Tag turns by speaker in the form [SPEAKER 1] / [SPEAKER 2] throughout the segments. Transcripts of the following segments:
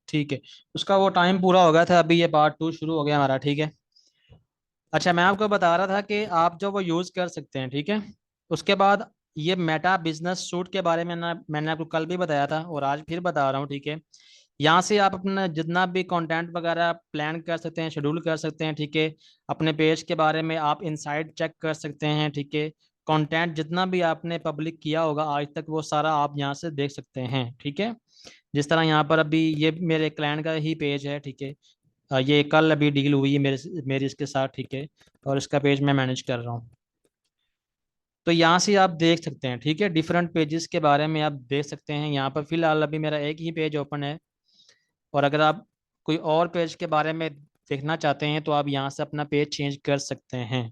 [SPEAKER 1] ठीक है। उसका वो टाइम पूरा हो गया था, अभी ये पार्ट टू शुरू हो गया हमारा, ठीक है। अच्छा, मैं आपको बता रहा था कि आप जो वो यूज़ कर सकते हैं, ठीक है। उसके बाद ये मेटा बिजनेस सूट के बारे में ना, मैंने आपको कल भी बताया था और आज फिर बता रहा हूँ, ठीक है। यहाँ से आप अपना जितना भी कंटेंट वगैरह प्लान कर सकते हैं, शेड्यूल कर सकते हैं, ठीक है। अपने पेज के बारे में आप इनसाइट चेक कर सकते हैं, ठीक है। कंटेंट जितना भी आपने पब्लिक किया होगा आज तक वो सारा आप यहाँ से देख सकते हैं, ठीक है। जिस तरह यहाँ पर अभी ये मेरे क्लाइंट का ही पेज है, ठीक है। ये कल अभी डील हुई है मेरी इसके साथ, ठीक है। और इसका पेज मैं मैनेज कर रहा हूँ। तो यहाँ से आप देख सकते हैं, ठीक है। डिफरेंट पेजेस के बारे में आप देख सकते हैं। यहाँ पर फिलहाल अभी मेरा एक ही पेज ओपन है। और अगर आप कोई और पेज के बारे में देखना चाहते हैं तो आप यहाँ से अपना पेज चेंज कर सकते हैं।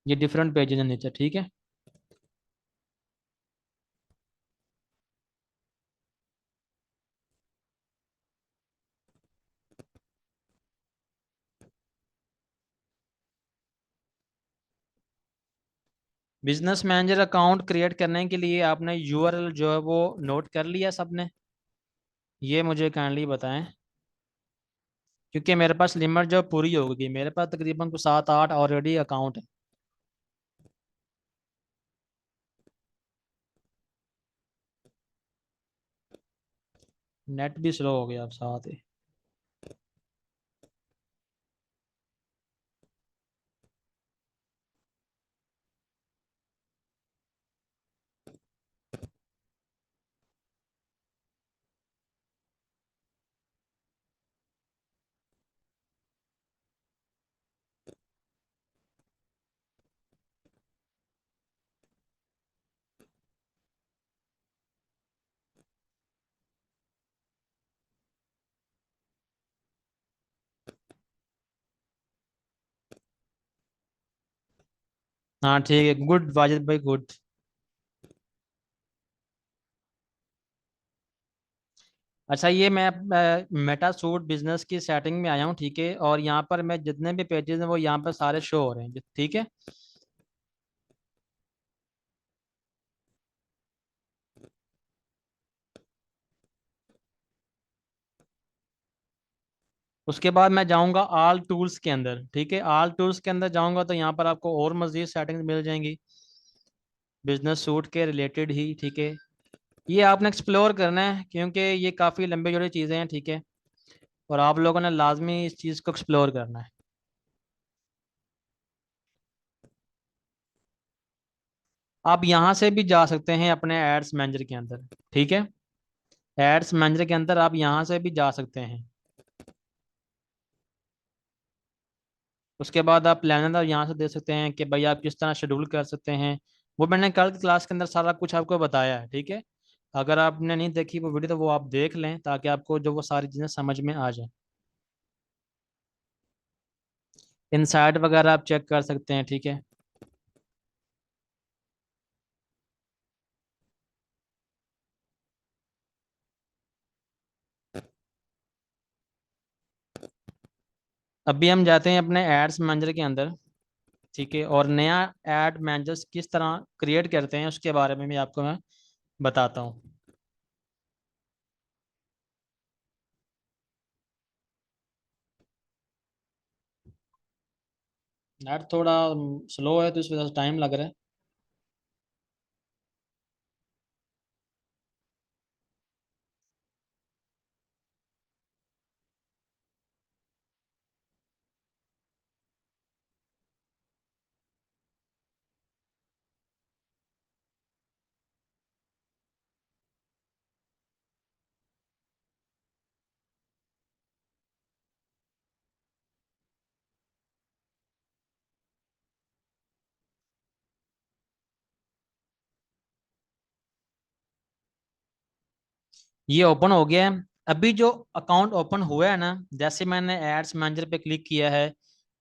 [SPEAKER 1] ये डिफरेंट पेजेस हैं नीचे, ठीक है। बिजनेस मैनेजर अकाउंट क्रिएट करने के लिए आपने यूआरएल जो है वो नोट कर लिया सबने? ये मुझे काइंडली बताएं, क्योंकि मेरे पास लिमिट जो पूरी होगी, मेरे पास तकरीबन कुछ 7-8 ऑलरेडी अकाउंट है। नेट भी स्लो हो गया अब साथ ही। हाँ ठीक है, गुड वाजिद भाई, गुड। अच्छा, ये मैं मेटा सूट बिजनेस की सेटिंग में आया हूँ, ठीक है। और यहाँ पर मैं जितने भी पेजेस हैं वो यहाँ पर सारे शो हो रहे हैं, ठीक है। उसके बाद मैं जाऊँगा ऑल टूल्स के अंदर, ठीक है। ऑल टूल्स के अंदर जाऊँगा तो यहाँ पर आपको और मज़ीद सेटिंग्स मिल जाएंगी बिजनेस सूट के रिलेटेड ही, ठीक है। ये आपने एक्सप्लोर करना है क्योंकि ये काफ़ी लंबी जोड़ी चीज़ें हैं, ठीक है। और आप लोगों ने लाजमी इस चीज़ को एक्सप्लोर करना है। आप यहाँ से भी जा सकते हैं अपने एड्स मैनेजर के अंदर, ठीक है। एड्स मैनेजर के अंदर आप यहाँ से भी जा सकते हैं। उसके बाद आप प्लानर यहाँ से दे सकते हैं कि भाई आप किस तरह शेड्यूल कर सकते हैं। वो मैंने कल की क्लास के अंदर सारा कुछ आपको बताया है, ठीक है। अगर आपने नहीं देखी वो वीडियो तो वो आप देख लें ताकि आपको जो वो सारी चीज़ें समझ में आ जाए। इनसाइट वगैरह आप चेक कर सकते हैं, ठीक है। अभी हम जाते हैं अपने एड्स मैनेजर के अंदर, ठीक है। और नया एड मैनेजर्स किस तरह क्रिएट करते हैं उसके बारे में भी आपको मैं बताता हूँ। नेट थोड़ा स्लो है तो इस वजह से टाइम लग रहा है। ये ओपन हो गया है। अभी जो अकाउंट ओपन हुआ है ना, जैसे मैंने एड्स मैनेजर पे क्लिक किया है,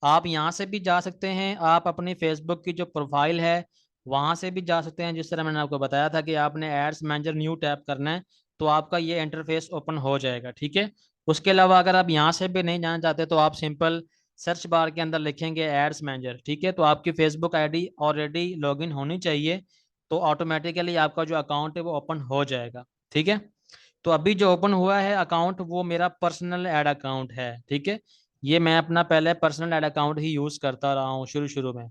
[SPEAKER 1] आप यहाँ से भी जा सकते हैं। आप अपनी फेसबुक की जो प्रोफाइल है वहाँ से भी जा सकते हैं। जिस तरह मैंने आपको बताया था कि आपने एड्स मैनेजर न्यू टैप करना है तो आपका ये इंटरफेस ओपन हो जाएगा, ठीक है। उसके अलावा अगर आप यहाँ से भी नहीं जाना चाहते तो आप सिंपल सर्च बार के अंदर लिखेंगे एड्स मैनेजर, ठीक है। तो आपकी फेसबुक आईडी ऑलरेडी लॉगिन होनी चाहिए। तो ऑटोमेटिकली आपका जो अकाउंट है वो ओपन हो जाएगा। ठीक है। तो अभी जो ओपन हुआ है अकाउंट वो मेरा पर्सनल ऐड अकाउंट है। ठीक है। ये मैं अपना पहले पर्सनल ऐड अकाउंट ही यूज़ करता रहा हूँ शुरू शुरू में।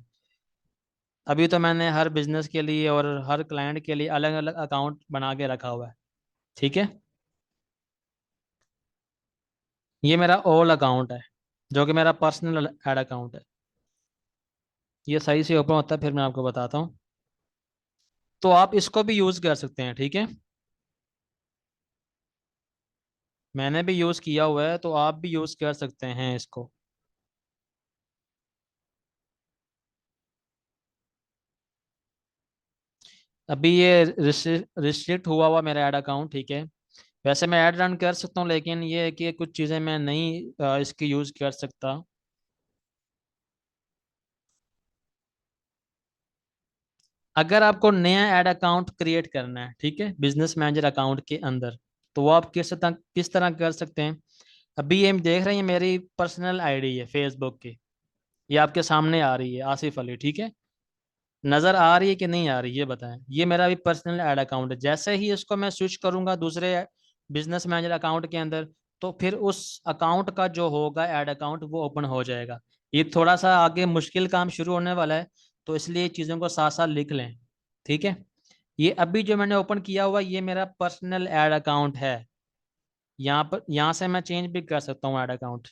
[SPEAKER 1] अभी तो मैंने हर बिजनेस के लिए और हर क्लाइंट के लिए अलग अलग अकाउंट बना के रखा हुआ है। ठीक है। ये मेरा ओल अकाउंट है जो कि मेरा पर्सनल ऐड अकाउंट है। ये सही से ओपन होता है फिर मैं आपको बताता हूँ। तो आप इसको भी यूज़ कर सकते हैं। ठीक है। मैंने भी यूज़ किया हुआ है तो आप भी यूज़ कर सकते हैं इसको। अभी ये रिस्ट्रिक्ट हुआ हुआ मेरा ऐड अकाउंट। ठीक है। वैसे मैं ऐड रन कर सकता हूँ लेकिन ये है कि कुछ चीज़ें मैं नहीं इसकी यूज़ कर सकता। अगर आपको नया ऐड अकाउंट क्रिएट करना है, ठीक है, बिजनेस मैनेजर अकाउंट के अंदर, तो वो आप किस तरह कर सकते हैं। अभी ये देख रहे हैं मेरी पर्सनल आईडी है फेसबुक की। ये आपके सामने आ रही है आसिफ अली। ठीक है। नज़र आ रही है कि नहीं आ रही ये बताएं। ये मेरा भी पर्सनल ऐड अकाउंट है। जैसे ही इसको मैं स्विच करूंगा दूसरे बिजनेस मैनेजर अकाउंट के अंदर, तो फिर उस अकाउंट का जो होगा ऐड अकाउंट वो ओपन हो जाएगा। ये थोड़ा सा आगे मुश्किल काम शुरू होने वाला है, तो इसलिए चीज़ों को साथ साथ लिख लें। ठीक है। ये अभी जो मैंने ओपन किया हुआ ये मेरा पर्सनल ऐड अकाउंट है। यहाँ से मैं चेंज भी कर सकता हूँ ऐड अकाउंट,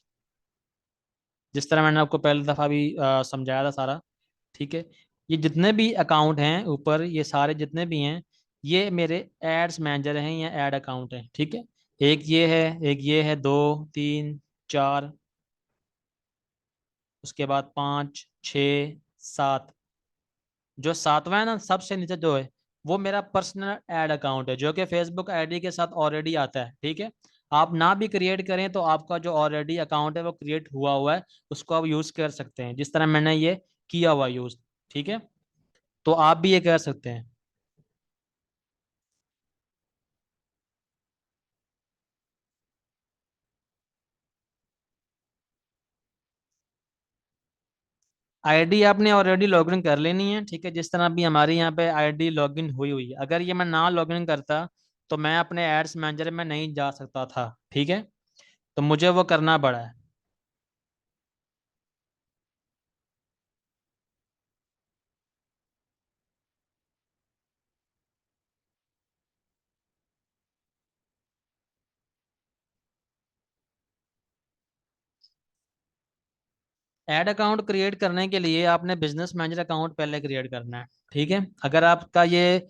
[SPEAKER 1] जिस तरह मैंने आपको पहले दफ़ा भी समझाया था सारा। ठीक है। ये जितने भी अकाउंट हैं ऊपर, ये सारे जितने भी हैं, ये मेरे एड्स मैनेजर हैं या ऐड अकाउंट हैं। ठीक है। एक ये है, एक ये है, दो, तीन, चार, उसके बाद पाँच, छ, सात। जो सातवां है ना सबसे नीचे जो है, वो मेरा पर्सनल ऐड अकाउंट है जो कि फेसबुक आईडी के साथ ऑलरेडी आता है। ठीक है। आप ना भी क्रिएट करें तो आपका जो ऑलरेडी अकाउंट है वो क्रिएट हुआ हुआ है, उसको आप यूज़ कर सकते हैं जिस तरह मैंने ये किया हुआ यूज़। ठीक है। तो आप भी ये कर सकते हैं। आईडी आपने ऑलरेडी लॉगिन कर लेनी है। ठीक है। जिस तरह अभी हमारी यहाँ पे आईडी लॉगिन हुई हुई है, अगर ये मैं ना लॉगिन करता तो मैं अपने एड्स मैनेजर में नहीं जा सकता था। ठीक है। तो मुझे वो करना पड़ा है। ऐड अकाउंट क्रिएट करने के लिए आपने बिजनेस मैनेजर अकाउंट पहले क्रिएट करना है। ठीक है। अगर आपका ये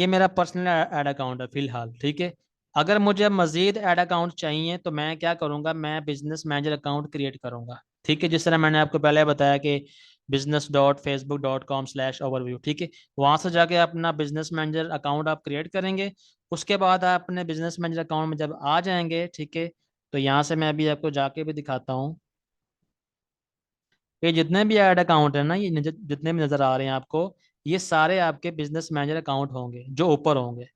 [SPEAKER 1] मेरा पर्सनल ऐड अकाउंट है फिलहाल। ठीक है। अगर मुझे मजीद ऐड अकाउंट चाहिए तो मैं क्या करूंगा, मैं बिजनेस मैनेजर अकाउंट क्रिएट करूंगा। ठीक है। जिस तरह मैंने आपको पहले बताया कि business.facebook.com/overview। ठीक है। वहां से जाके अपना बिजनेस मैनेजर अकाउंट आप क्रिएट करेंगे। उसके बाद आप अपने बिजनेस मैनेजर अकाउंट में जब आ जाएंगे, ठीक है, तो यहाँ से मैं अभी आपको जाके भी दिखाता हूँ। ये जितने भी ऐड अकाउंट है ना, ये जितने भी नजर आ रहे हैं आपको, ये सारे आपके बिजनेस मैनेजर अकाउंट होंगे जो ऊपर होंगे।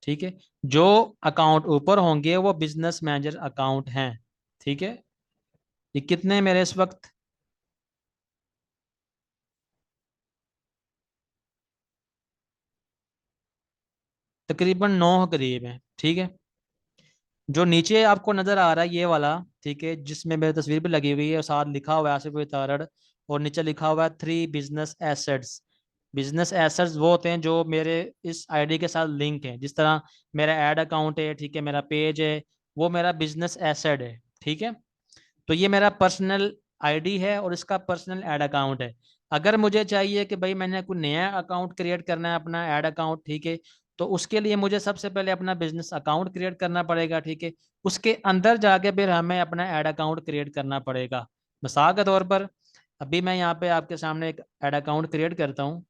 [SPEAKER 1] ठीक है। जो अकाउंट ऊपर होंगे वो बिजनेस मैनेजर अकाउंट हैं। ठीक है। ये कितने मेरे इस वक्त, तकरीबन 9 करीब हैं। ठीक है। जो नीचे आपको नजर आ रहा है ये वाला, ठीक है, जिसमें मेरी तस्वीर भी लगी हुई है और साथ लिखा हुआ है आसिफ तारड़, और नीचे लिखा हुआ है 3 बिजनेस एसेट्स। बिजनेस एसेट्स वो होते हैं जो मेरे इस आईडी के साथ लिंक है। जिस तरह मेरा ऐड अकाउंट है, ठीक है, मेरा पेज है, वो मेरा बिजनेस एसेट है। ठीक है। तो ये मेरा पर्सनल आईडी है और इसका पर्सनल ऐड अकाउंट है। अगर मुझे चाहिए कि भाई मैंने कोई नया अकाउंट क्रिएट करना है अपना ऐड अकाउंट, ठीक है, तो उसके लिए मुझे सबसे पहले अपना बिजनेस अकाउंट क्रिएट करना पड़ेगा। ठीक है। उसके अंदर जाके फिर हमें अपना ऐड अकाउंट क्रिएट करना पड़ेगा। मिसाल के तौर पर अभी मैं यहाँ पे आपके सामने एक ऐड अकाउंट क्रिएट करता हूँ।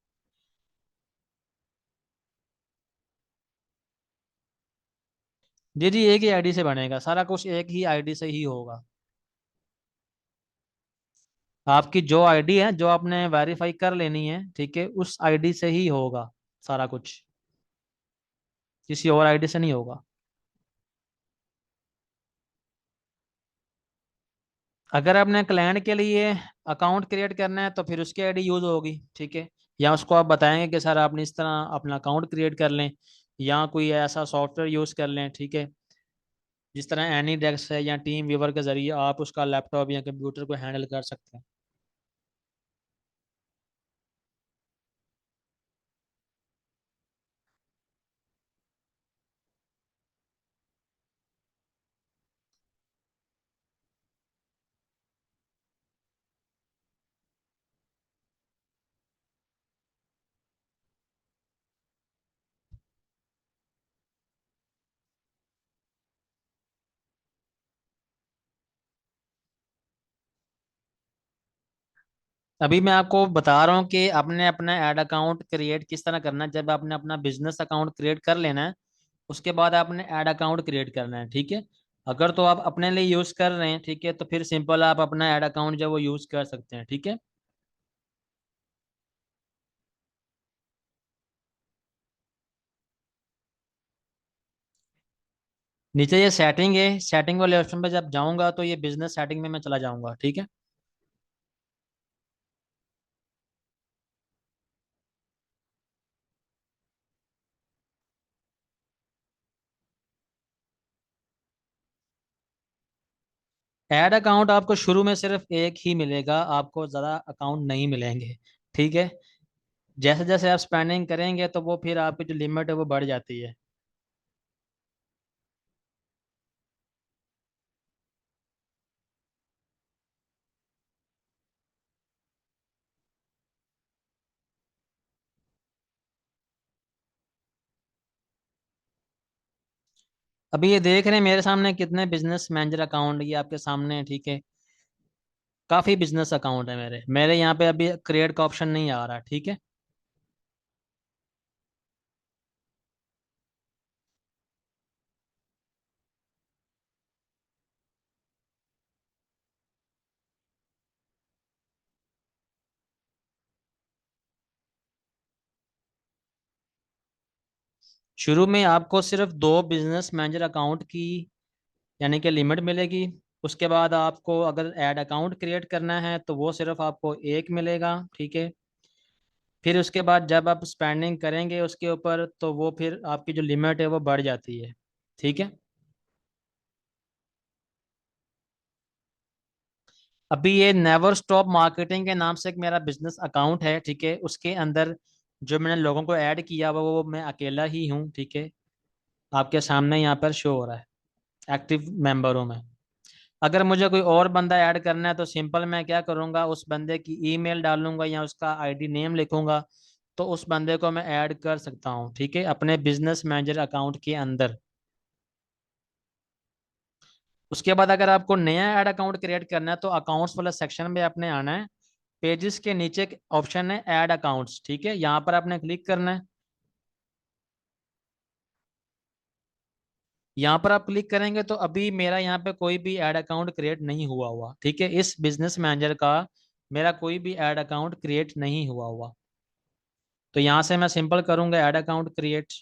[SPEAKER 1] जी जी, एक ही आईडी से बनेगा सारा कुछ, एक ही आईडी से ही होगा। आपकी जो आईडी है जो आपने वेरीफाई कर लेनी है, ठीक है, उस आईडी से ही होगा सारा कुछ, किसी और आईडी से नहीं होगा। अगर आपने क्लाइंट के लिए अकाउंट क्रिएट करना है तो फिर उसकी आईडी यूज होगी। ठीक है। या उसको आप बताएंगे कि सर आपने इस तरह अपना अकाउंट क्रिएट कर लें, या कोई ऐसा सॉफ्टवेयर यूज़ कर लें, ठीक है, जिस तरह एनी डेस्क है या टीम व्यूवर के जरिए आप उसका लैपटॉप या कंप्यूटर को हैंडल कर सकते हैं। अभी मैं आपको बता रहा हूँ कि आपने अपना ऐड अकाउंट क्रिएट किस तरह करना है। जब आपने अपना बिजनेस अकाउंट क्रिएट कर लेना है, उसके बाद आपने ऐड अकाउंट क्रिएट करना है, ठीक है। अगर तो आप अपने लिए यूज कर रहे हैं, ठीक है, तो फिर सिंपल आप अपना ऐड अकाउंट जो वो यूज कर सकते हैं, ठीक है। नीचे ये सेटिंग है, सेटिंग वाले ऑप्शन पे जब जाऊंगा तो ये बिजनेस सेटिंग में मैं चला जाऊंगा, ठीक है। ऐड अकाउंट आपको शुरू में सिर्फ एक ही मिलेगा, आपको ज़्यादा अकाउंट नहीं मिलेंगे, ठीक है। जैसे जैसे आप स्पेंडिंग करेंगे तो वो फिर आपकी जो लिमिट है वो बढ़ जाती है। अभी ये देख रहे हैं मेरे सामने कितने बिजनेस मैनेजर अकाउंट ये आपके सामने है, ठीक है। काफ़ी बिजनेस अकाउंट है मेरे मेरे यहाँ पे अभी क्रिएट का ऑप्शन नहीं आ रहा, ठीक है। शुरू में आपको सिर्फ दो बिजनेस मैनेजर अकाउंट की यानी कि लिमिट मिलेगी। उसके बाद आपको अगर ऐड अकाउंट क्रिएट करना है तो वो सिर्फ आपको एक मिलेगा, ठीक है। फिर उसके बाद जब आप स्पेंडिंग करेंगे उसके ऊपर तो वो फिर आपकी जो लिमिट है वो बढ़ जाती है, ठीक है। अभी ये नेवर स्टॉप मार्केटिंग के नाम से एक मेरा बिजनेस अकाउंट है, ठीक है। उसके अंदर जो मैंने लोगों को ऐड किया वो मैं अकेला ही हूँ, ठीक है। आपके सामने यहाँ पर शो हो रहा है एक्टिव मेंबरों में। अगर मुझे कोई और बंदा ऐड करना है तो सिंपल मैं क्या करूँगा, उस बंदे की ईमेल डालूंगा या उसका आईडी नेम लिखूंगा, तो उस बंदे को मैं ऐड कर सकता हूँ, ठीक है, अपने बिजनेस मैनेजर अकाउंट के अंदर। उसके बाद अगर आपको नया ऐड अकाउंट क्रिएट करना है तो अकाउंट्स वाला सेक्शन में आपने आना है। पेजेस के नीचे एक ऑप्शन है ऐड अकाउंट्स, ठीक है, यहाँ पर आपने क्लिक करना है। यहाँ पर आप क्लिक करेंगे तो अभी मेरा यहाँ पे कोई भी ऐड अकाउंट क्रिएट नहीं हुआ हुआ, ठीक है। इस बिजनेस मैनेजर का मेरा कोई भी ऐड अकाउंट क्रिएट नहीं हुआ हुआ। तो यहाँ से मैं सिंपल करूंगा ऐड अकाउंट क्रिएट।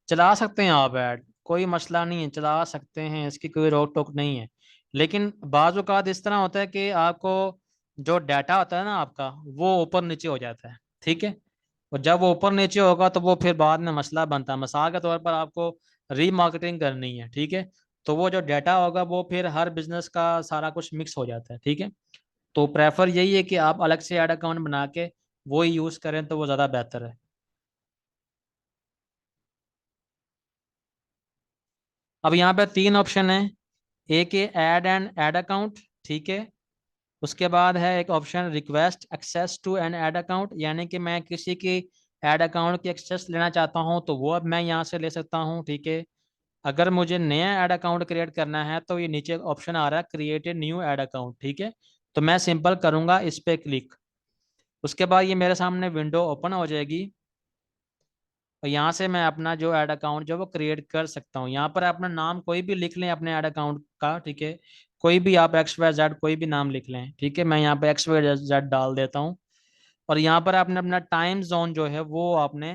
[SPEAKER 1] चला सकते हैं आप ऐड, कोई मसला नहीं है, चला सकते हैं, इसकी कोई रोक टोक नहीं है। लेकिन बाज़ औक़ात इस तरह होता है कि आपको जो डाटा होता है ना आपका, वो ऊपर नीचे हो जाता है, ठीक है। और जब वो ऊपर नीचे होगा तो वो फिर बाद में मसला बनता है। मिसाल के तौर पर आपको रीमार्केटिंग करनी है, ठीक है, तो वो जो डाटा होगा वो फिर हर बिजनेस का सारा कुछ मिक्स हो जाता है, ठीक है। तो प्रेफर यही है कि आप अलग से ऐड अकाउंट बना के वो ही यूज़ करें तो वो ज़्यादा बेहतर है। अब यहाँ पे तीन ऑप्शन है। एक है ऐड एंड ऐड अकाउंट, ठीक है। उसके बाद है एक option request access to an ad account, यानी कि मैं किसी की ऐड अकाउंट की एक्सेस लेना चाहता हूँ तो वो अब मैं यहाँ से ले सकता हूँ, ठीक है। अगर मुझे नया ऐड अकाउंट क्रिएट करना है तो ये नीचे ऑप्शन आ रहा है create a new add account, ठीक है। तो मैं सिंपल करूँगा इस पे क्लिक। उसके बाद ये मेरे सामने विंडो ओपन हो जाएगी और यहाँ से मैं अपना जो ऐड अकाउंट जो वो क्रिएट कर सकता हूँ। यहाँ पर अपना नाम कोई भी लिख लें अपने ऐड अकाउंट का, ठीक है। कोई भी आप एक्स वाई जेड कोई भी नाम लिख लें, ठीक है। मैं यहाँ पे एक्स वाई जेड डाल देता हूँ। और यहाँ पर आपने अपना टाइम जोन जो है वो आपने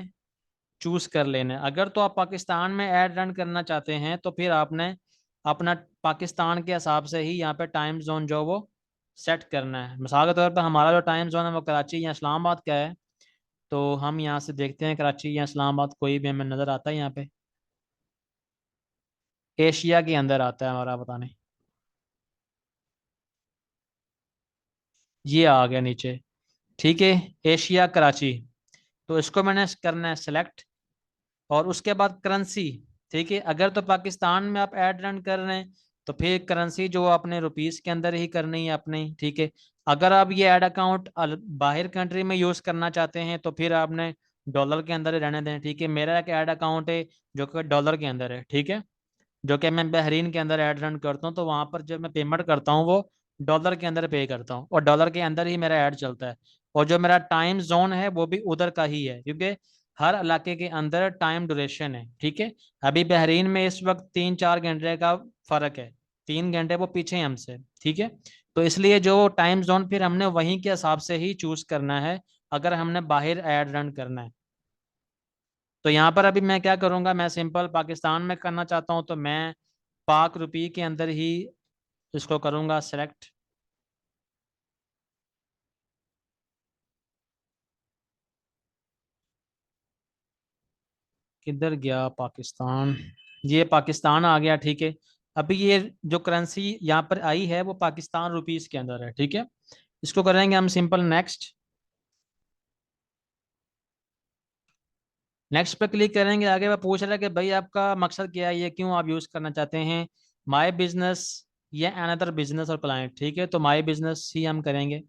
[SPEAKER 1] चूज कर लेना है। अगर तो आप पाकिस्तान में ऐड रन करना चाहते हैं तो फिर आपने अपना पाकिस्तान के हिसाब से ही यहाँ पे टाइम जोन जो वो सेट करना है। मिसाल के तौर पर हमारा जो टाइम जोन है वो कराची या इस्लामाबाद का है, तो हम यहाँ से देखते हैं कराची या इस्लामाबाद कोई भी हमें नज़र आता है यहाँ पे, एशिया के अंदर आता है हमारा, बताने। ये आ गया नीचे, ठीक है, एशिया कराची। तो इसको मैंने करना है सेलेक्ट, और उसके बाद करेंसी। ठीक है, अगर तो पाकिस्तान में आप ऐड रन कर रहे हैं तो फिर करेंसी जो अपने रुपीस के अंदर ही करनी है अपनी। ठीक है, अगर आप ये ऐड अकाउंट बाहर कंट्री में यूज करना चाहते हैं तो फिर आपने डॉलर के अंदर ही रहने दें। ठीक है, मेरा एक ऐड अकाउंट है जो कि डॉलर के अंदर है, ठीक है, जो कि मैं बहरीन के अंदर ऐड रन करता हूँ, तो वहां पर जब मैं पेमेंट करता हूँ वो डॉलर के अंदर पे करता हूँ, और डॉलर के अंदर ही मेरा ऐड चलता है। और जो मेरा टाइम जोन है वो भी उधर का ही है, क्योंकि हर इलाके के अंदर टाइम ड्यूरेशन है। ठीक है, अभी बहरीन में इस वक्त 3-4 घंटे का फर्क है, 3 घंटे वो पीछे हैं हमसे। ठीक है, तो इसलिए जो टाइम जोन फिर हमने वहीं के हिसाब से ही चूज करना है अगर हमने बाहर ऐड रन करना है। तो यहाँ पर अभी मैं क्या करूँगा, मैं सिंपल पाकिस्तान में करना चाहता हूँ तो मैं पाक रुपी के अंदर ही इसको करूँगा सेलेक्ट। किधर गया पाकिस्तान, ये पाकिस्तान आ गया। ठीक है, अभी ये जो करेंसी यहाँ पर आई है वो पाकिस्तान रुपीस के अंदर है। ठीक है, इसको करेंगे हम सिंपल नेक्स्ट। नेक्स्ट पे क्लिक करेंगे, आगे वो पूछ रहा है कि भाई आपका मकसद क्या है, ये क्यों आप यूज़ करना चाहते हैं, माय बिजनेस या अनदर बिजनेस और क्लाइंट। ठीक है, तो माय बिजनेस ही हम करेंगे,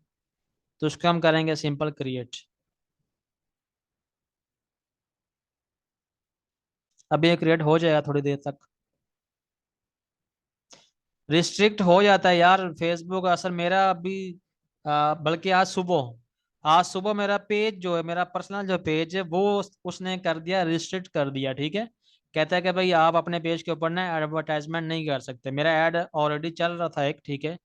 [SPEAKER 1] तो उसको हम करेंगे सिंपल क्रिएट। अभी ये क्रिएट हो जाएगा थोड़ी देर तक। रिस्ट्रिक्ट हो जाता है यार फेसबुक असल, मेरा अभी बल्कि आज सुबह मेरा पेज जो है, मेरा पर्सनल जो पेज है वो उसने कर दिया, रिस्ट्रिक्ट कर दिया। ठीक है, कहता है कि भाई आप अपने पेज के ऊपर ना एडवर्टाइजमेंट नहीं कर सकते। मेरा ऐड ऑलरेडी चल रहा था एक, ठीक है,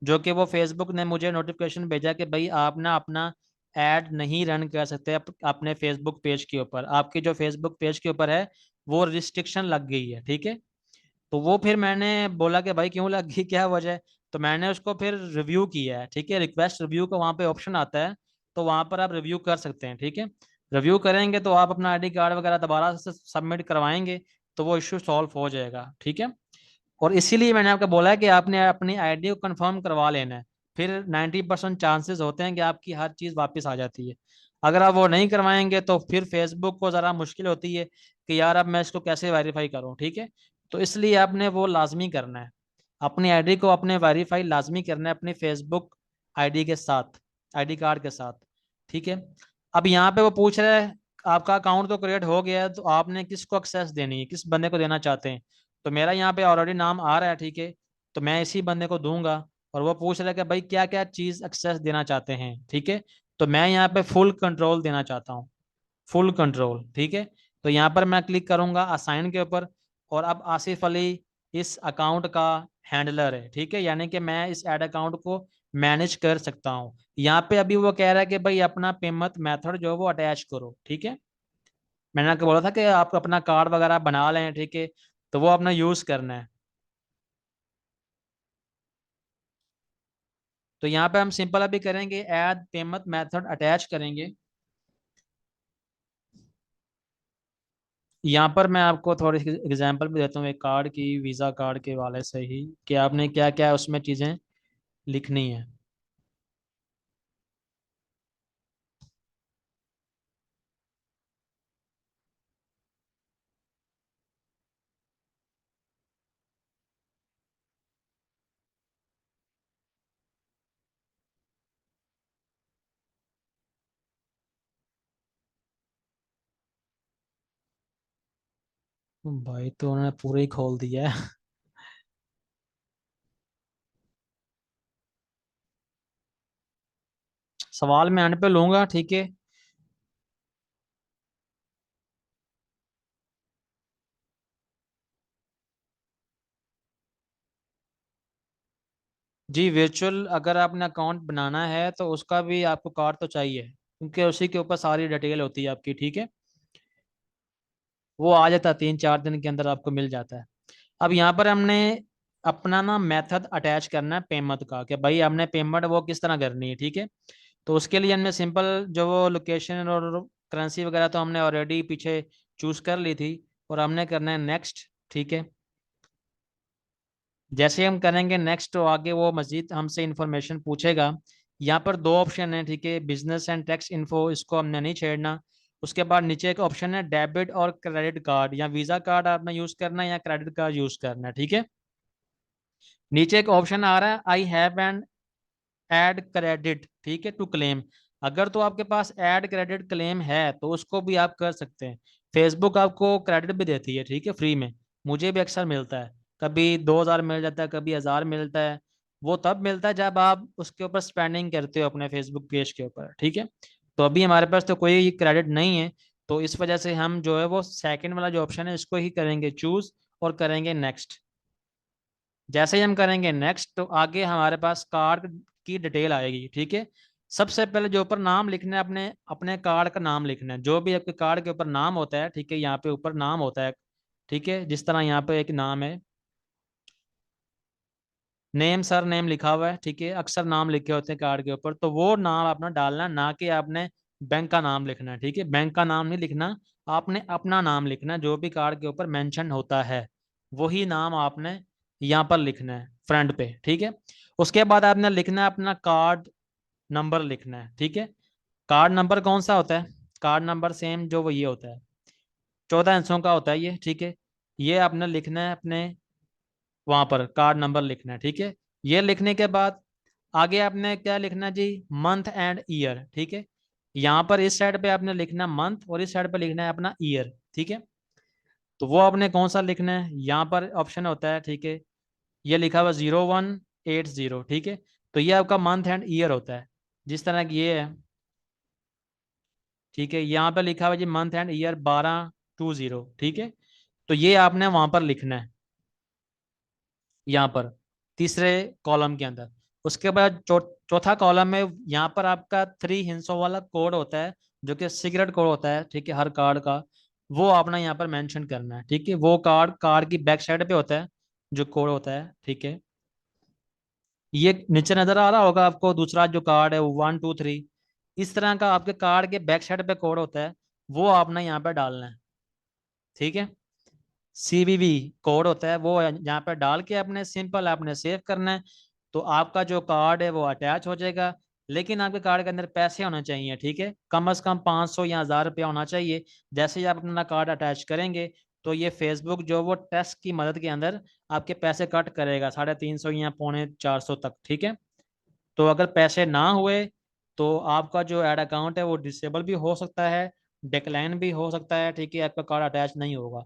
[SPEAKER 1] जो कि वो फेसबुक ने मुझे नोटिफिकेशन भेजा कि भाई आप ना अपना ऐड नहीं रन कर सकते अपने फेसबुक पेज के ऊपर, आपकी जो फेसबुक पेज के ऊपर है वो रिस्ट्रिक्शन लग गई है। ठीक है, तो वो फिर मैंने बोला कि भाई क्यों लगी, क्या वजह है, तो मैंने उसको फिर रिव्यू किया है। ठीक है, रिक्वेस्ट रिव्यू का वहाँ पे ऑप्शन आता है, तो वहाँ पर आप रिव्यू कर सकते हैं। ठीक है, रिव्यू करेंगे तो आप अपना आईडी कार्ड वगैरह दोबारा से सबमिट करवाएंगे तो वो इश्यू सॉल्व हो जाएगा। ठीक है, और इसीलिए मैंने आपको बोला है कि आपने अपनी आईडी को कंफर्म करवा लेना है, फिर 90% चांसेस होते हैं कि आपकी हर चीज़ वापस आ जाती है। अगर आप वो नहीं करवाएंगे तो फिर फेसबुक को ज़रा मुश्किल होती है कि यार अब मैं इसको कैसे वेरीफाई करूँ। ठीक है, तो इसलिए आपने वो लाजमी करना है, अपनी आईडी को अपने वेरीफाई लाजमी करना है अपनी फेसबुक आईडी के साथ, आईडी कार्ड के साथ। ठीक है, अब यहाँ पे वो पूछ रहा है आपका अकाउंट तो क्रिएट हो गया है, तो आपने किसको एक्सेस देनी है, किस बंदे को देना चाहते हैं। तो मेरा यहाँ पे ऑलरेडी नाम आ रहा है, ठीक है, तो मैं इसी बंदे को दूंगा। और वो पूछ रहा है कि भाई क्या क्या चीज़ एक्सेस देना चाहते हैं। ठीक है, तो मैं यहाँ पे फुल कंट्रोल देना चाहता हूँ, फुल कंट्रोल। ठीक है, तो यहाँ पर मैं क्लिक करूंगा असाइन के ऊपर, और अब आसिफ अली इस अकाउंट का हैंडलर है। ठीक है, यानी कि मैं इस ऐड अकाउंट को मैनेज कर सकता हूँ। यहाँ पे अभी वो कह रहा है कि भाई अपना पेमेंट मेथड जो है वो अटैच करो। ठीक है, मैंने आपको बोला था कि आप अपना कार्ड वगैरह बना लें। ठीक है, तो वो अपना यूज करना है। तो यहाँ पे हम सिंपल अभी करेंगे ऐड पेमेंट मेथड अटैच करेंगे। यहाँ पर मैं आपको थोड़ी सी एग्जांपल भी देता हूँ एक कार्ड की, वीज़ा कार्ड के वाले से ही, कि आपने क्या क्या उसमें चीज़ें लिखनी है। भाई तो उन्होंने पूरे ही खोल दिया है। सवाल मैं एंड पे लूंगा। ठीक है, जी वर्चुअल अगर आपने अकाउंट बनाना है तो उसका भी आपको कार्ड तो चाहिए, क्योंकि उसी के ऊपर सारी डिटेल होती है आपकी। ठीक है, वो आ जाता है, 3-4 दिन के अंदर आपको मिल जाता है। अब यहाँ पर हमने अपना ना मेथड अटैच करना है पेमेंट का, कि भाई हमने पेमेंट वो किस तरह करनी है, ठीक है। तो उसके लिए हमने सिंपल जो वो लोकेशन और करेंसी वगैरह तो हमने ऑलरेडी पीछे चूज कर ली थी, और हमने करना है नेक्स्ट, ठीक है। जैसे हम करेंगे नेक्स्ट तो आगे वो मजीद हमसे इंफॉर्मेशन पूछेगा। यहाँ पर दो ऑप्शन है, ठीक है, बिजनेस एंड टैक्स इन्फो, इसको हमने नहीं छेड़ना। उसके बाद नीचे एक ऑप्शन है डेबिट और क्रेडिट कार्ड, या वीजा कार्ड आपने यूज करना है या क्रेडिट कार्ड यूज करना है, ठीक है। नीचे एक ऑप्शन आ रहा है I have an add credit, ठीक है, टू क्लेम। अगर तो आपके पास ऐड क्रेडिट क्लेम है तो उसको भी आप कर सकते हैं। फेसबुक आपको क्रेडिट भी देती है, ठीक है, फ्री में। मुझे भी अक्सर मिलता है, कभी 2,000 मिल जाता है, कभी 1,000 मिलता है। वो तब मिलता है जब आप उसके ऊपर स्पेंडिंग करते हो अपने फेसबुक पेज के ऊपर, ठीक है। तो अभी हमारे पास तो कोई क्रेडिट नहीं है, तो इस वजह से हम जो है वो सेकंड वाला जो ऑप्शन है इसको ही करेंगे चूज, और करेंगे नेक्स्ट। जैसे ही हम करेंगे नेक्स्ट तो आगे हमारे पास कार्ड की डिटेल आएगी, ठीक है। सबसे पहले जो ऊपर नाम लिखना है, अपने अपने कार्ड का नाम लिखना है, जो भी आपके कार्ड के ऊपर नाम होता है, ठीक है, यहाँ पे ऊपर नाम होता है, ठीक है। जिस तरह यहाँ पे एक नाम है, नेम सर नेम लिखा हुआ है, ठीक है, अक्सर नाम लिखे होते हैं कार्ड के ऊपर, तो वो नाम अपना डालना है, ना कि आपने बैंक का नाम लिखना है, ठीक है। बैंक का नाम नहीं लिखना, आपने अपना नाम लिखना है, जो भी कार्ड के ऊपर मेंशन होता है वही नाम आपने यहाँ पर लिखना है फ्रंट पे, ठीक है। उसके बाद आपने लिखना है अपना कार्ड नंबर लिखना है, ठीक है। कार्ड नंबर कौन सा होता है? कार्ड नंबर सेम जो वो ये होता है, 14 अंकों का होता है ये, ठीक है। ये आपने लिखना है अपने वहां पर कार्ड नंबर लिखना है, ठीक है। ये लिखने के बाद आगे आपने क्या लिखना है जी? मंथ एंड ईयर, ठीक है। यहाँ पर इस साइड पे आपने लिखना है मंथ, और इस साइड पे लिखना है अपना ईयर, ठीक है। तो वो आपने कौन सा लिखना है? यहाँ पर ऑप्शन होता है, ठीक है, ये लिखा हुआ 0180, ठीक है। तो ये आपका मंथ एंड ईयर होता है, जिस तरह की ये है, ठीक है। यहाँ पे लिखा हुआ जी मंथ एंड ईयर 1220, ठीक है। तो ये आपने वहां पर लिखना है, यहाँ पर तीसरे कॉलम के अंदर। उसके बाद चौथा कॉलम में यहाँ पर आपका 3 हिंसों वाला कोड होता है, जो कि सीक्रेट कोड होता है, ठीक है, हर कार्ड का। वो आपने यहाँ पर मेंशन करना है, ठीक है। वो कार्ड कार्ड की बैक साइड पे होता है, जो कोड होता है, ठीक है। ये नीचे नजर आ रहा होगा आपको, दूसरा जो कार्ड है वो 123, इस तरह का आपके कार्ड के बैक साइड पे कोड होता है, वो आपने यहाँ पे डालना है, ठीक है। सीवीवी कोड होता है, वो यहाँ पे डाल के अपने सिंपल आपने सेव करना है। तो आपका जो कार्ड है वो अटैच हो जाएगा। लेकिन आपके कार्ड के अंदर पैसे होने चाहिए, ठीक है, कम से कम 500 या 1,000 रुपया होना चाहिए। जैसे ही आप अपना कार्ड अटैच करेंगे तो ये फेसबुक जो वो टेस्ट की मदद के अंदर आपके पैसे कट करेगा, 350 या 350 तक, ठीक है। तो अगर पैसे ना हुए तो आपका जो ऐड अकाउंट है वो डिसेबल भी हो सकता है, डिक्लाइन भी हो सकता है, ठीक है, आपका कार्ड अटैच नहीं होगा।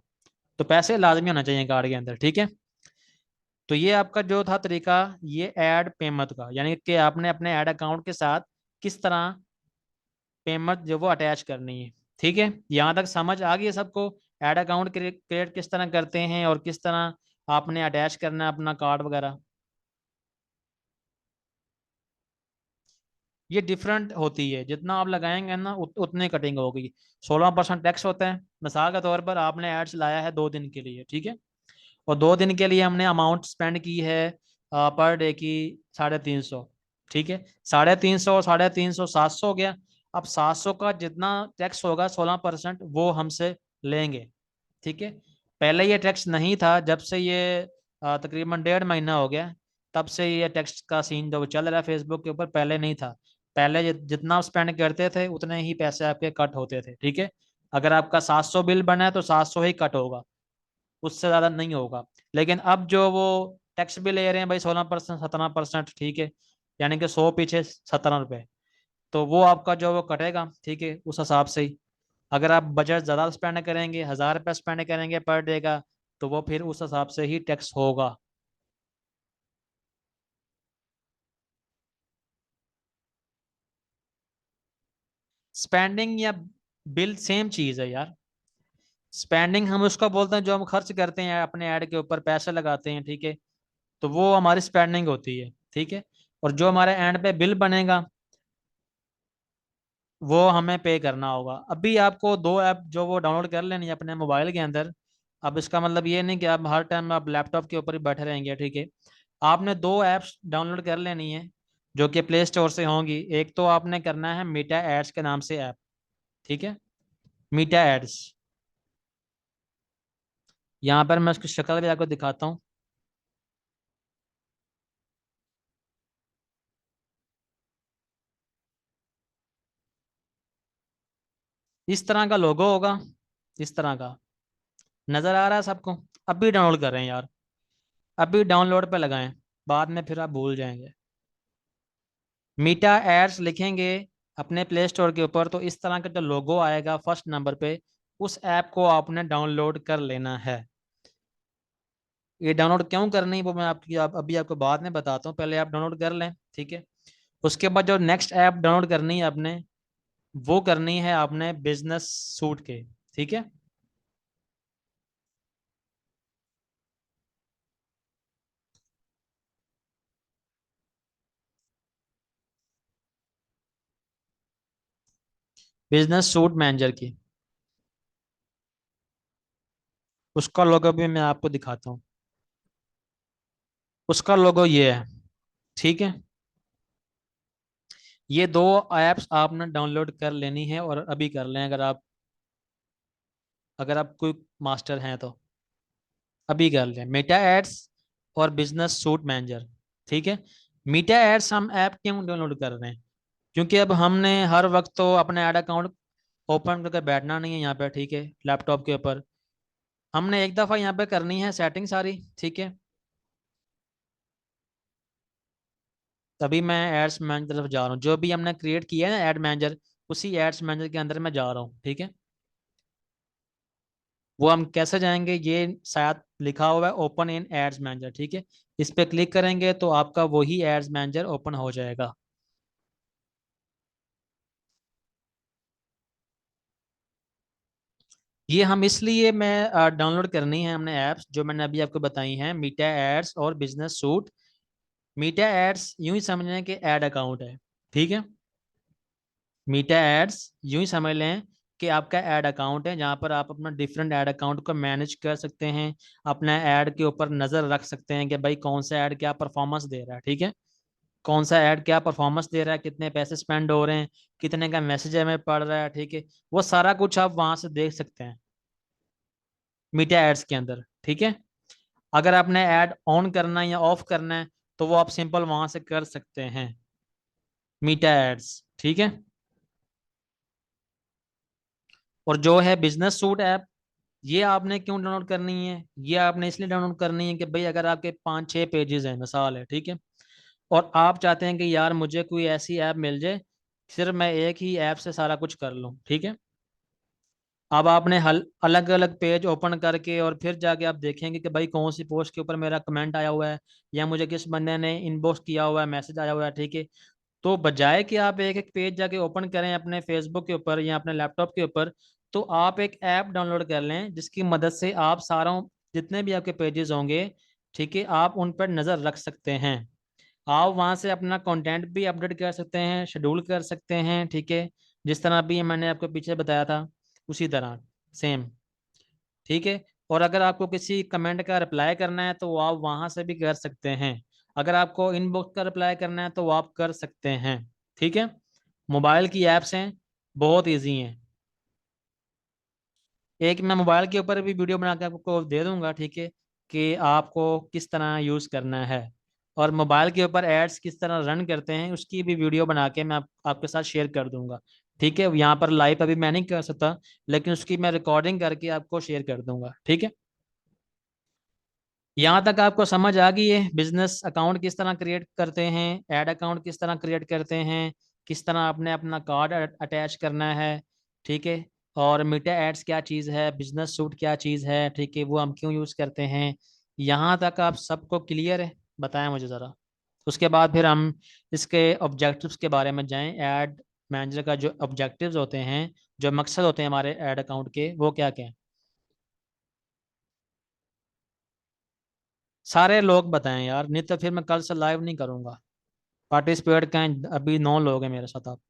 [SPEAKER 1] तो पैसे लाजमी होना चाहिए कार्ड के अंदर, ठीक है। तो ये आपका जो था तरीका, ये ऐड पेमेंट का, यानी कि आपने अपने ऐड अकाउंट के साथ किस तरह पेमेंट जो वो अटैच करनी है, ठीक है। यहाँ तक समझ आ गई है सबको? ऐड अकाउंट क्रिएट किस तरह करते हैं और किस तरह आपने अटैच करना है अपना कार्ड वगैरह। ये डिफरेंट होती है, जितना आप लगाएंगे ना उतने कटिंग होगी। 16% टैक्स होता है। मिसाल के तौर पर आपने एड्स लाया है 2 दिन के लिए, ठीक है, और 2 दिन के लिए हमने अमाउंट स्पेंड की है पर डे की 350, ठीक है। 350 और 350 700 हो गया। अब 700 का जितना टैक्स होगा 16% वो हमसे लेंगे, ठीक है। पहले ये टैक्स नहीं था, जब से ये तकरीबन 1.5 महीना हो गया, तब से ये टैक्स का सीन जो चल रहा है फेसबुक के ऊपर, पहले नहीं था। पहले जितना आप स्पेंड करते थे उतने ही पैसे आपके कट होते थे, ठीक है। अगर आपका 700 बिल बना है तो 700 ही कट होगा, उससे ज़्यादा नहीं होगा। लेकिन अब जो वो टैक्स भी ले रहे हैं भाई 16%, 17%, ठीक है, यानी कि 100 पीछे 17 रुपए, तो वो आपका जो वो कटेगा, ठीक है, उस हिसाब से ही। अगर आप बजट ज़्यादा स्पेंड करेंगे, 1,000 रुपये स्पेंड करेंगे पर डे का, तो वो फिर उस हिसाब से ही टैक्स होगा। स्पेंडिंग या बिल सेम चीज़ है यार। स्पेंडिंग हम उसका बोलते हैं जो हम खर्च करते हैं, अपने ऐड के ऊपर पैसे लगाते हैं, ठीक है, तो वो हमारी स्पेंडिंग होती है, ठीक है। और जो हमारे एंड पे बिल बनेगा वो हमें पे करना होगा। अभी आपको दो ऐप जो वो डाउनलोड कर लेनी है अपने मोबाइल के अंदर। अब इसका मतलब ये नहीं कि आप हर टाइम आप लैपटॉप के ऊपर ही बैठे रहेंगे, ठीक है। आपने दो ऐप्स डाउनलोड कर लेनी है जो कि प्ले स्टोर से होंगी। एक तो आपने करना है मीटा एड्स के नाम से ऐप, ठीक है। मीटा एड्स, यहाँ पर मैं उसकी शक्ल भी आपको दिखाता हूँ। इस तरह का लोगो होगा, इस तरह का नजर आ रहा है सबको। अभी डाउनलोड कर रहे हैं यार, अभी डाउनलोड पे लगाएं, बाद में फिर आप भूल जाएंगे। मीटा एड्स लिखेंगे अपने प्ले स्टोर के ऊपर, तो इस तरह का जो लोगो आएगा फर्स्ट नंबर पे, उस ऐप को आपने डाउनलोड कर लेना है। ये डाउनलोड क्यों करनी है वो मैं अभी आपको बाद में बताता हूँ, पहले आप डाउनलोड कर लें, ठीक है। उसके बाद जो नेक्स्ट ऐप डाउनलोड करनी है आपने, वो करनी है आपने बिजनेस सूट के, ठीक है। बिजनेस सूट मैनेजर की, उसका लोगो भी मैं आपको दिखाता हूँ। उसका लोगो ये है, ठीक है। ये दो ऐप्स आपने डाउनलोड कर लेनी है और अभी कर लें, अगर आप कोई मास्टर हैं तो अभी कर लें मीटा एड्स और बिजनेस सूट मैनेजर, ठीक है। मीटा एड्स हम ऐप क्यों डाउनलोड कर रहे हैं, क्योंकि अब हमने हर वक्त तो अपना ऐड अकाउंट ओपन करके बैठना नहीं है यहाँ पे, ठीक है, लैपटॉप के ऊपर। हमने एक दफ़ा यहाँ पे करनी है सेटिंग सारी, ठीक है। तभी मैं एड्स मैनेजर तरफ जा रहा हूँ, जो भी हमने क्रिएट किया है ना एड मैनेजर, उसी एड्स मैनेजर के अंदर मैं जा रहा हूँ, ठीक है। वो हम कैसे जाएंगे, ये शायद लिखा हुआ है ओपन इन एड्स मैनेजर, ठीक है। इस पे क्लिक करेंगे तो आपका वही एड्स मैनेजर ओपन हो जाएगा। ये हम इसलिए मैं डाउनलोड करनी है हमने ऐप्स जो मैंने अभी आपको बताई हैं, मीटा एड्स और बिजनेस सूट। मीटा एड्स यूं ही समझें कि एड अकाउंट है, ठीक है। मीटा एड्स यूं ही समझ लें कि आपका एड अकाउंट है, जहां पर आप अपना डिफरेंट एड अकाउंट को मैनेज कर सकते हैं, अपना ऐड के ऊपर नजर रख सकते हैं कि भाई कौन सा ऐड क्या परफॉर्मेंस दे रहा है, ठीक है। कौन सा ऐड क्या परफॉर्मेंस दे रहा है, कितने पैसे स्पेंड हो रहे हैं, कितने का मैसेज हमें पड़ रहा है, ठीक है। वो सारा कुछ आप वहां से देख सकते हैं मीडिया एड्स के अंदर, ठीक है। अगर आपने ऐड ऑन करना है या ऑफ करना है तो वो आप सिंपल वहां से कर सकते हैं, मीडिया एड्स, ठीक है। और जो है बिजनेस सूट ऐप, ये आपने क्यों डाउनलोड करनी है, ये आपने इसलिए डाउनलोड करनी है कि भाई अगर आपके 5-6 पेजेस हैं मिसाल है, ठीक है, और आप चाहते हैं कि यार मुझे कोई ऐसी ऐप मिल जाए सिर्फ मैं एक ही ऐप से सारा कुछ कर लूँ, ठीक है। अब आपने हल अलग अलग पेज ओपन करके और फिर जाके आप देखेंगे कि भाई कौन सी पोस्ट के ऊपर मेरा कमेंट आया हुआ है, या मुझे किस बंदे ने इनबॉक्स किया हुआ है, मैसेज आया हुआ है, ठीक है। तो बजाय कि आप एक एक पेज जाके ओपन करें अपने फेसबुक के ऊपर या अपने लैपटॉप के ऊपर, तो आप एक ऐप डाउनलोड कर लें जिसकी मदद से आप सारों जितने भी आपके पेजेस होंगे, ठीक है, आप उन पर नज़र रख सकते हैं। आप वहां से अपना कंटेंट भी अपडेट कर सकते हैं, शेड्यूल कर सकते हैं, ठीक है। जिस तरह भी मैंने आपको पीछे बताया था उसी तरह सेम, ठीक है। और अगर आपको किसी कमेंट का रिप्लाई करना है तो वो आप वहां से भी कर सकते हैं। अगर आपको इनबॉक्स का रिप्लाई करना है तो वो आप कर सकते हैं, ठीक है। मोबाइल की ऐप्स हैं, बहुत इजी हैं। एक मैं मोबाइल के ऊपर भी वीडियो बना के आपको दे दूंगा, ठीक है, कि आपको किस तरह यूज़ करना है। और मोबाइल के ऊपर एड्स किस तरह रन करते हैं उसकी भी वीडियो बना के मैं आपके साथ शेयर कर दूंगा, ठीक है। यहाँ पर लाइव अभी मैं नहीं कर सकता, लेकिन उसकी मैं रिकॉर्डिंग करके आपको शेयर कर दूंगा, ठीक है। यहाँ तक आपको समझ आ गई है बिजनेस अकाउंट किस तरह क्रिएट करते हैं, ऐड अकाउंट किस तरह क्रिएट करते हैं, किस तरह आपने अपना कार्ड अटैच करना है, ठीक है। और मीटा एड्स क्या चीज़ है, बिजनेस सूट क्या चीज़ है, ठीक है, वो हम क्यों यूज़ करते हैं। यहाँ तक आप सबको क्लियर है, बताएं मुझे ज़रा। उसके बाद फिर हम इसके ऑब्जेक्टिव्स के बारे में जाएं। ऐड मैनेजर का जो ऑब्जेक्टिव्स होते हैं, जो मकसद होते हैं हमारे ऐड अकाउंट के, वो क्या क्या हैं। सारे लोग बताएं यार, नहीं तो फिर मैं कल से लाइव नहीं करूँगा। पार्टिसिपेट करें, अभी 9 लोग हैं मेरे साथ आप।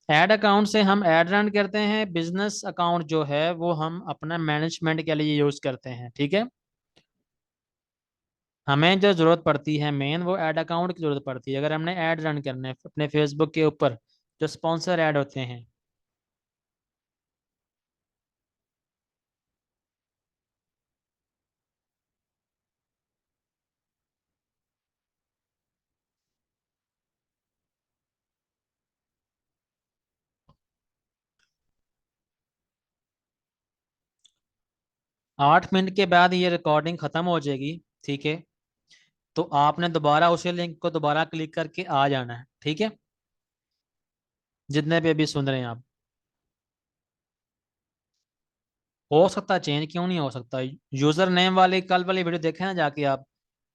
[SPEAKER 1] ऐड अकाउंट से हम ऐड रन करते हैं, बिजनेस अकाउंट जो है वो हम अपना मैनेजमेंट के लिए यूज करते हैं, ठीक है। हमें जो जरूरत पड़ती है मेन, वो ऐड अकाउंट की जरूरत पड़ती है अगर हमने ऐड रन करने हैं अपने फेसबुक के ऊपर, जो स्पॉन्सर ऐड होते हैं। 8 मिनट के बाद ये रिकॉर्डिंग खत्म हो जाएगी, ठीक है। तो आपने दोबारा उसी लिंक को दोबारा क्लिक करके आ जाना है, ठीक है, जितने पे भी सुन रहे हैं आप। हो सकता है चेंज, क्यों नहीं हो सकता। यूजर नेम वाली कल वाली वीडियो देखे ना जाके आप।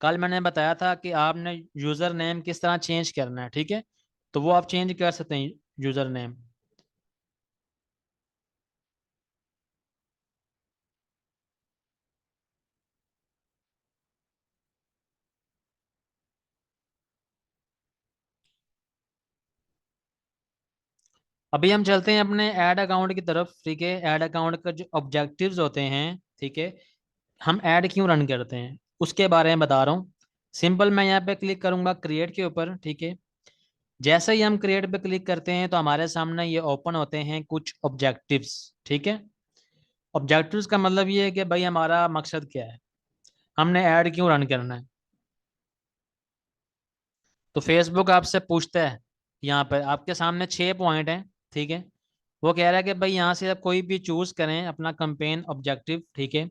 [SPEAKER 1] कल मैंने बताया था कि आपने यूजर नेम किस तरह चेंज करना है, ठीक है। तो वो आप चेंज कर सकते हैं, यूजर नेम। अभी हम चलते हैं अपने ऐड अकाउंट की तरफ, ठीक है। ऐड अकाउंट का जो ऑब्जेक्टिव्स होते हैं, ठीक है, हम ऐड क्यों रन करते हैं उसके बारे में बता रहा हूँ। सिंपल, मैं यहाँ पे क्लिक करूंगा क्रिएट के ऊपर, ठीक है। जैसे ही हम क्रिएट पे क्लिक करते हैं तो हमारे सामने ये ओपन होते हैं कुछ ऑब्जेक्टिव्स, ठीक है। ऑब्जेक्टिव्स का मतलब ये है कि भाई हमारा मकसद क्या है, हमने ऐड क्यों रन करना है। तो फेसबुक आपसे पूछता है, यहाँ पर आपके सामने 6 पॉइंट हैं, ठीक है। वो कह रहा है कि भाई यहाँ से आप कोई भी चूज करें अपना कैंपेन ऑब्जेक्टिव, ठीक है।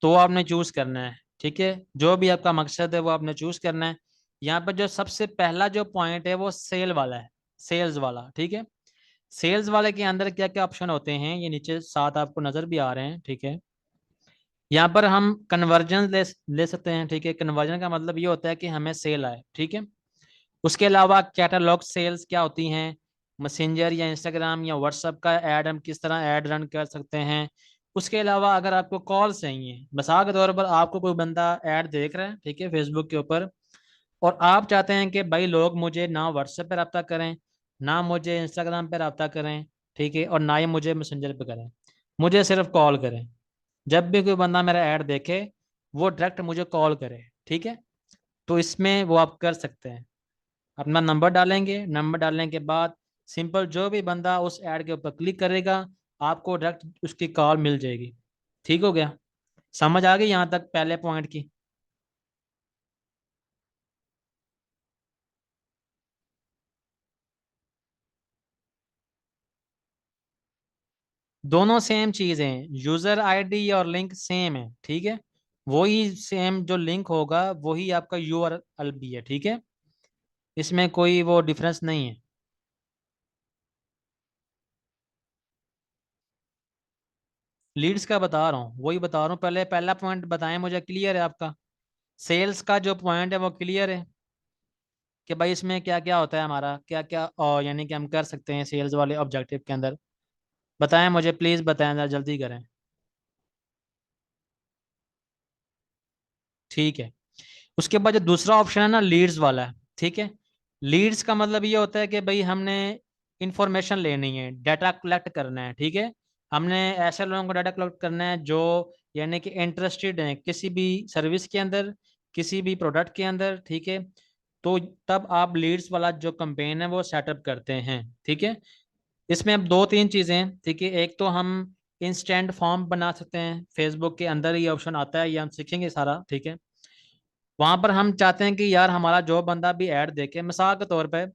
[SPEAKER 1] तो आपने चूज करना है, ठीक है, जो भी आपका मकसद है वो आपने चूज करना है। यहाँ पर जो सबसे पहला जो पॉइंट है वो सेल वाला है, सेल्स वाला, ठीक है। सेल्स वाले के अंदर क्या क्या ऑप्शन होते हैं, ये नीचे 7 आपको नजर भी आ रहे हैं, ठीक है। यहाँ पर हम कन्वर्जन ले सकते हैं, ठीक है। कन्वर्जन का मतलब ये होता है कि हमें सेल आए, ठीक है। उसके अलावा कैटलॉग सेल्स क्या होती हैं, मैसेंजर या इंस्टाग्राम या व्हाट्सएप का ऐड हम किस तरह ऐड रन कर सकते हैं। उसके अलावा अगर आपको कॉल चाहिए, मिसाल के तौर पर आपको कोई बंदा ऐड देख रहा है, ठीक है, फेसबुक के ऊपर, और आप चाहते हैं कि भाई लोग मुझे ना व्हाट्सएप पे रब्ता करें, ना मुझे इंस्टाग्राम पे रब्ता करें, ठीक है, और ना ही मुझे मैसेंजर पे करें, मुझे सिर्फ कॉल करें। जब भी कोई बंदा मेरा ऐड देखे वो डायरेक्ट मुझे कॉल करे, ठीक है। तो इसमें वो आप कर सकते हैं, अपना नंबर डालेंगे, नंबर डालने के बाद सिंपल जो भी बंदा उस ऐड के ऊपर क्लिक करेगा आपको डायरेक्ट उसकी कॉल मिल जाएगी। ठीक हो गया, समझ आ गई यहाँ तक पहले पॉइंट की। दोनों सेम चीज हैं, यूजर आईडी और लिंक सेम है, ठीक है। वही सेम जो लिंक होगा वही आपका यूआरएल भी है, ठीक है। इसमें कोई वो डिफरेंस नहीं है। लीड्स का बता रहा हूँ, वही बता रहा हूँ, पहले पहला पॉइंट बताएं मुझे, क्लियर है आपका। सेल्स का जो पॉइंट है वो क्लियर है कि भाई इसमें क्या क्या होता है हमारा, क्या क्या और यानी कि हम कर सकते हैं सेल्स वाले ऑब्जेक्टिव के अंदर। बताएं मुझे, प्लीज बताएं, जरा जल्दी करें। ठीक है। उसके बाद जो दूसरा ऑप्शन है ना, लीड्स वाला है, ठीक है। लीड्स का मतलब ये होता है कि भाई हमने इंफॉर्मेशन लेनी है, डाटा कलेक्ट करना है, ठीक है। हमने ऐसे लोगों को डाटा कलेक्ट करना है जो यानी कि इंटरेस्टेड हैं किसी भी सर्विस के अंदर, किसी भी प्रोडक्ट के अंदर, ठीक है। तो तब आप लीड्स वाला जो कैंपेन है वो सेटअप करते हैं, ठीक है। इसमें अब दो तीन चीज़ें हैं, ठीक है। एक तो हम इंस्टेंट फॉर्म बना सकते हैं, फेसबुक के अंदर ये ऑप्शन आता है, ये हम सीखेंगे सारा, ठीक है। वहां पर हम चाहते हैं कि यार हमारा जो बंदा भी ऐड देखे, मिसाल के तौर पे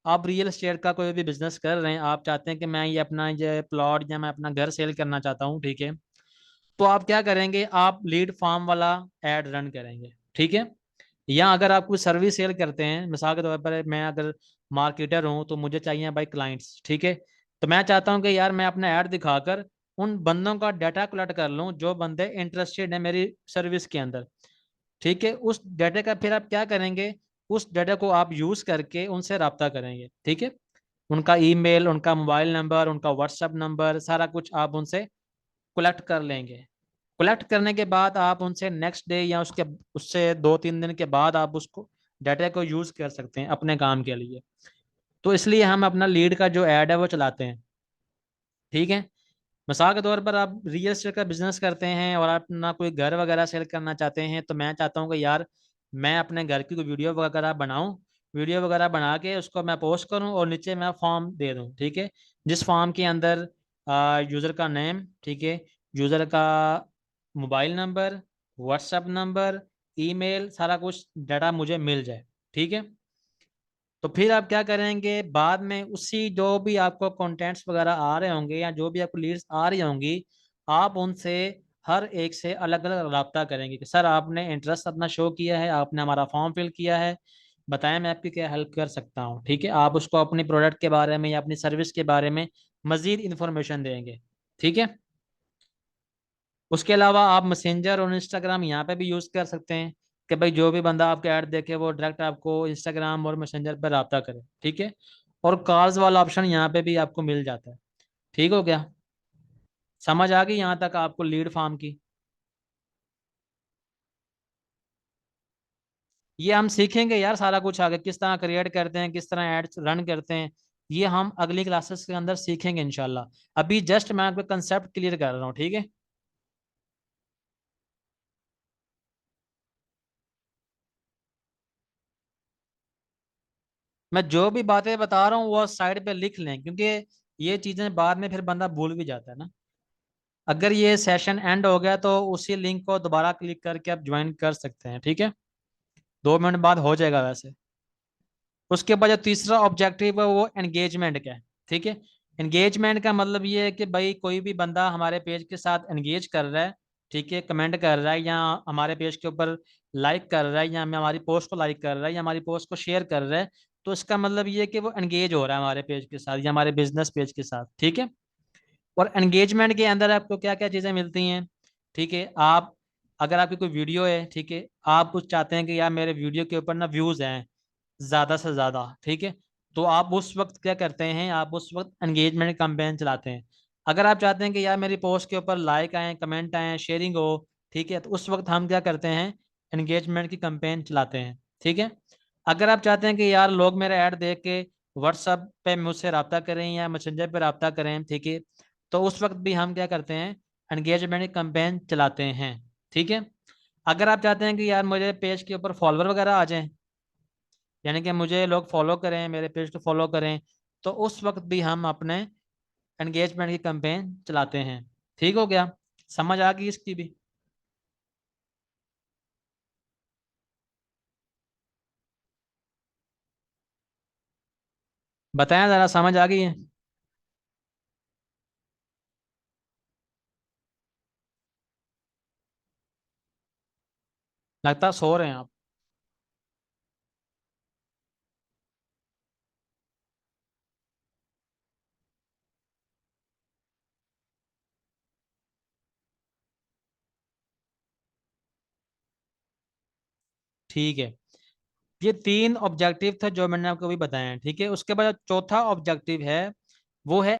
[SPEAKER 1] आप रियल एस्टेट का कोई भी बिजनेस कर रहे हैं, आप चाहते हैं कि मैं ये अपना ये प्लॉट या मैं अपना घर सेल करना चाहता हूँ, ठीक है। तो आप क्या करेंगे, आप लीड फार्म वाला एड रन करेंगे, ठीक है। या अगर आप कोई सर्विस सेल करते हैं, मिसाल के तौर पर मैं अगर मार्केटर हूँ तो मुझे चाहिए भाई क्लाइंट्स, ठीक है। तो मैं चाहता हूँ कि यार मैं अपना ऐड दिखाकर उन बंदों का डाटा कलेक्ट कर लूँ जो बंदे इंटरेस्टेड है मेरी सर्विस के अंदर, ठीक है। उस डाटा का फिर आप क्या करेंगे, उस डाटा को आप यूज करके उनसे रब्ता करेंगे, ठीक है। उनका ईमेल, उनका मोबाइल नंबर, उनका व्हाट्सएप नंबर, सारा कुछ आप उनसे कलेक्ट कर लेंगे। कलेक्ट करने के बाद आप उनसे नेक्स्ट डे या उसके उससे 2-3 दिन के बाद आप उसको डाटा को यूज कर सकते हैं अपने काम के लिए। तो इसलिए हम अपना लीड का जो ऐड है वो चलाते हैं। ठीक है। मिसाल के तौर पर आप रियल एस्टेट का बिजनेस करते हैं और आप अपना कोई घर वगैरह सेल करना चाहते हैं, तो मैं चाहता हूँ कि यार मैं अपने घर की कोई वीडियो वगैरह बनाऊं, वीडियो वगैरह बना के उसको मैं पोस्ट करूं और नीचे मैं फॉर्म दे दूं। ठीक है। जिस फॉर्म के अंदर यूज़र का नेम, ठीक है, यूज़र का mobile number, WhatsApp number, email, सारा कुछ डाटा मुझे मिल जाए। ठीक है। तो फिर आप क्या करेंगे, बाद में उसी जो भी आपको कंटेंट्स वगैरह आ रहे होंगे या जो भी आपको लीड्स आ रही होंगी, आप उनसे हर एक से अलग अलग रब्ता करेंगे कि सर आपने इंटरेस्ट अपना शो किया है, आपने हमारा फॉर्म फिल किया है, बताएं मैं आपकी क्या हेल्प कर सकता हूँ। ठीक है। आप उसको अपनी प्रोडक्ट के बारे में या अपनी सर्विस के बारे में मजीद इंफॉर्मेशन देंगे। ठीक है। उसके अलावा आप मैसेंजर और इंस्टाग्राम यहाँ पे भी यूज़ कर सकते हैं कि भाई जो भी बंदा आपके ऐड देखे वो डायरेक्ट आपको इंस्टाग्राम और मैसेंजर पर रब्ता करे। ठीक है। और कॉल्स वाला ऑप्शन यहाँ पे भी आपको मिल जाता है। ठीक हो गया। समझ आ गई यहाँ तक आपको लीड फार्म की? ये हम सीखेंगे यार सारा कुछ आगे, किस तरह क्रिएट करते हैं, किस तरह एड्स रन करते हैं, ये हम अगली क्लासेस के अंदर सीखेंगे इंशाल्लाह। अभी जस्ट मैं आपको कंसेप्ट क्लियर कर रहा हूँ। ठीक है। मैं जो भी बातें बता रहा हूँ वो साइड पे लिख लें, क्योंकि ये चीजें बाद में फिर बंदा भूल भी जाता है ना। अगर ये सेशन एंड हो गया तो उसी लिंक को दोबारा क्लिक करके आप ज्वाइन कर सकते हैं। ठीक है। 2 मिनट बाद हो जाएगा वैसे। उसके बाद जो तीसरा ऑब्जेक्टिव है वो एंगेजमेंट का है। ठीक है। एंगेजमेंट का मतलब ये है कि भाई कोई भी बंदा हमारे पेज के साथ एंगेज कर रहा है, ठीक है, कमेंट कर रहा है या हमारे पेज के ऊपर लाइक कर रहा है या हमारी पोस्ट को लाइक कर रहा है या हमारी पोस्ट को शेयर कर रहा है, तो इसका मतलब ये है कि वो एंगेज हो रहा है हमारे पेज के साथ या हमारे बिजनेस पेज के साथ। ठीक है। और एंगेजमेंट के अंदर आपको क्या क्या चीज़ें मिलती हैं। ठीक है। आप अगर आपकी कोई वीडियो है, ठीक है, आप कुछ चाहते हैं कि यार मेरे वीडियो के ऊपर ना व्यूज़ हैं ज़्यादा से ज़्यादा, ठीक है, तो आप उस वक्त क्या करते हैं, आप उस वक्त एंगेजमेंट कैंपेन चलाते हैं। अगर आप चाहते हैं कि यार मेरी पोस्ट के ऊपर लाइक आए, कमेंट आए, शेयरिंग हो, ठीक है, तो उस वक्त हम क्या करते हैं, एंगेजमेंट की कैंपेन चलाते हैं। ठीक है। अगर आप चाहते हैं कि यार लोग मेरा ऐड देख के व्हाट्सएप पे मुझसे रब्ता करें या मैसेंजर पे रब्ता करें, ठीक है, तो उस वक्त भी हम क्या करते हैं, एंगेजमेंट की कैंपेन चलाते हैं। ठीक है। अगर आप चाहते हैं कि यार मुझे पेज के ऊपर फॉलोअर वगैरह आ जाएं, यानी कि मुझे लोग फॉलो करें, मेरे पेज को फॉलो करें, तो उस वक्त भी हम अपने एंगेजमेंट की कैंपेन चलाते हैं। ठीक हो गया। समझ आ गई इसकी भी? बताएं जरा, समझ आ गई है? लगता सो रहे हैं आप। ठीक है। ये 3 ऑब्जेक्टिव थे जो मैंने आपको अभी बताए हैं। ठीक है। उसके बाद चौथा ऑब्जेक्टिव है, वो है